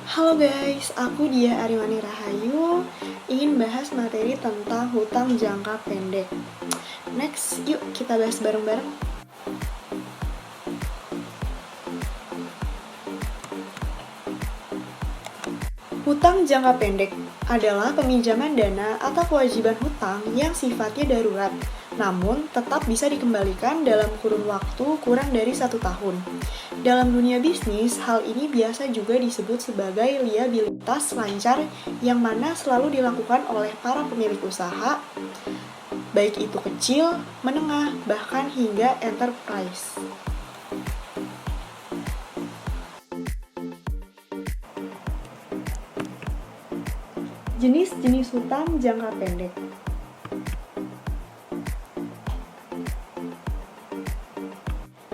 Halo guys, aku Dia Arimani Rahayu ingin bahas materi tentang hutang jangka pendek. Next, yuk kita bahas bareng-bareng. Hutang jangka pendek adalah peminjaman dana atau kewajiban hutang yang sifatnya darurat, namun tetap bisa dikembalikan dalam kurun waktu kurang dari 1 tahun. Dalam dunia bisnis, hal ini biasa juga disebut sebagai liabilitas lancar yang mana selalu dilakukan oleh para pemilik usaha, baik itu kecil, menengah, bahkan hingga enterprise. Jenis-jenis hutang jangka pendek.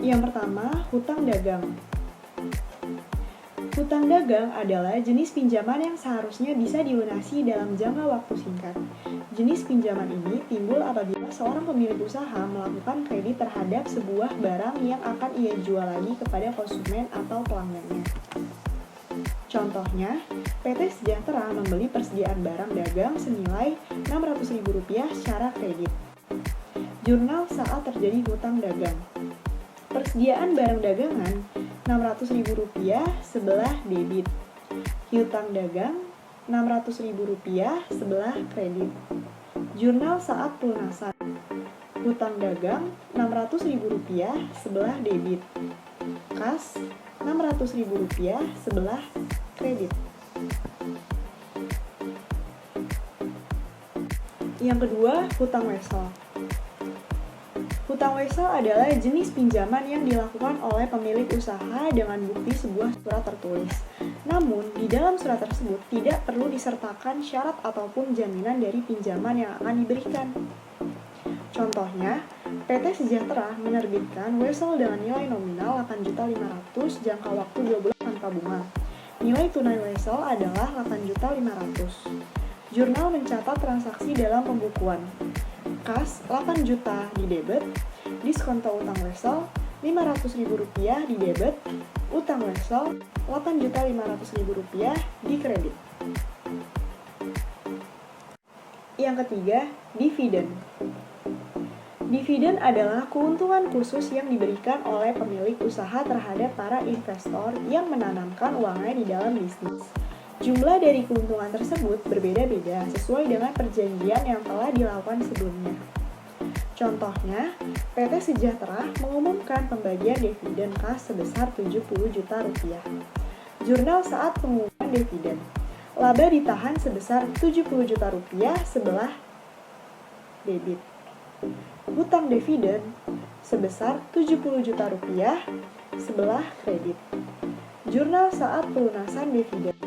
Yang pertama, hutang dagang. Hutang dagang adalah jenis pinjaman yang seharusnya bisa dilunasi dalam jangka waktu singkat. Jenis pinjaman ini timbul apabila seorang pemilik usaha melakukan kredit terhadap sebuah barang yang akan ia jual lagi kepada konsumen atau pelanggannya. Contohnya, PT Sejahtera membeli persediaan barang dagang senilai Rp600.000 secara kredit. Jurnal saat terjadi hutang dagang. Persediaan barang dagangan Rp600.000 sebelah debit. Hutang dagang Rp600.000 sebelah kredit. Jurnal saat pelunasan. Hutang dagang Rp600.000 sebelah debit. Kas Rp600.000 sebelah kredit. Yang kedua, hutang wesel. Hutang wesel adalah jenis pinjaman yang dilakukan oleh pemilik usaha dengan bukti sebuah surat tertulis. Namun, di dalam surat tersebut tidak perlu disertakan syarat ataupun jaminan dari pinjaman yang akan diberikan. Contohnya, PT Sejahtera menerbitkan wesel dengan nilai nominal Rp8.500.000 jangka waktu 2 bulan tanpa bunga. Nilai tunai wesel adalah Rp8.500.000. Jurnal mencatat transaksi dalam pembukuan. Kas 8 juta di debit, diskonto utang wesel Rp500.000 di debit, utang wesel Rp8.500.000 di kredit. Yang ketiga, dividen. Dividen adalah keuntungan khusus yang diberikan oleh pemilik usaha terhadap para investor yang menanamkan uangnya di dalam bisnis. Jumlah dari keuntungan tersebut berbeda-beda sesuai dengan perjanjian yang telah dilakukan sebelumnya. Contohnya, PT Sejahtera mengumumkan pembagian dividen kas sebesar Rp70 juta. Jurnal saat pengumuman dividen. Laba ditahan sebesar Rp70 juta sebelah debit. Hutang dividen sebesar Rp70 juta sebelah kredit. Jurnal saat pelunasan dividen.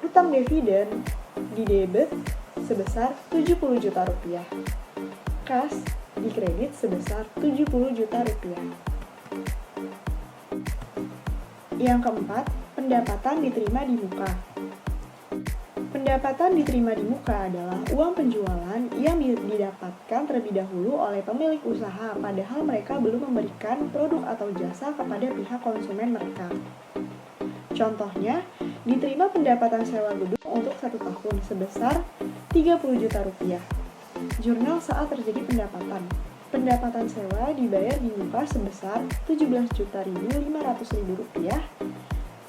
Hutang dividen di debit sebesar Rp70 juta. Kas di kredit sebesar Rp70 juta. Yang keempat, pendapatan diterima di muka. Pendapatan diterima di muka adalah uang penjualan yang didapatkan terlebih dahulu oleh pemilik usaha padahal mereka belum memberikan produk atau jasa kepada pihak konsumen mereka. Contohnya, diterima pendapatan sewa gedung untuk 1 tahun sebesar Rp30 juta. Jurnal saat terjadi pendapatan. Pendapatan sewa dibayar di muka sebesar Rp17.500.000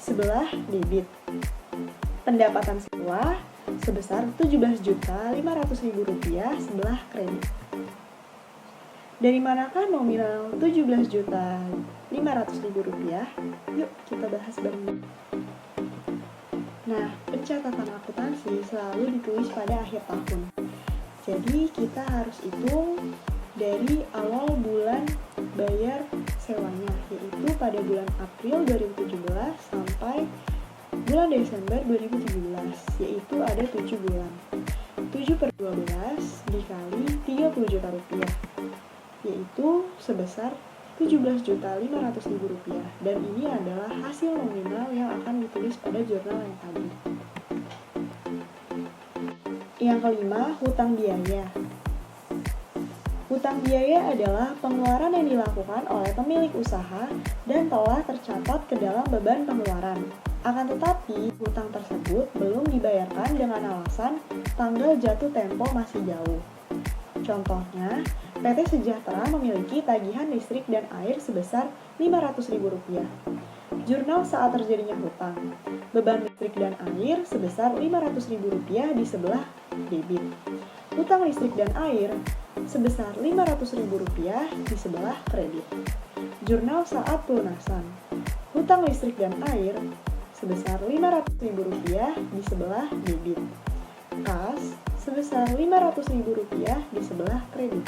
sebelah debit. Pendapatan sewa sebesar Rp17.500.000 sebelah kredit. Dari manakah nominal Rp17.500.000? Yuk kita bahas bareng. Nah, pencatatan akuntansi selalu ditulis pada akhir tahun. Jadi kita harus hitung dari awal bulan bayar sewanya, yaitu pada bulan April 2017 sampai bulan Desember 2017, yaitu ada 7 bulan. 7/12 dikali Rp30 juta, yaitu sebesar Rp17.500.000, dan ini adalah hasil nominal yang akan ditulis pada jurnal yang tadi. Yang kelima, hutang biaya. Hutang biaya adalah pengeluaran yang dilakukan oleh pemilik usaha dan telah tercatat ke dalam beban pengeluaran. Akan tetapi, hutang tersebut belum dibayarkan dengan alasan tanggal jatuh tempo masih jauh. Contohnya, PT Sejahtera memiliki tagihan listrik dan air sebesar Rp500.000. Jurnal saat terjadinya hutang. Beban listrik dan air sebesar Rp500.000 di sebelah debit. Hutang listrik dan air sebesar Rp500.000 di sebelah kredit. Jurnal saat pelunasan. Hutang listrik dan air sebesar Rp500.000 di sebelah debit. Kas sebesar Rp500.000 di sebelah kredit.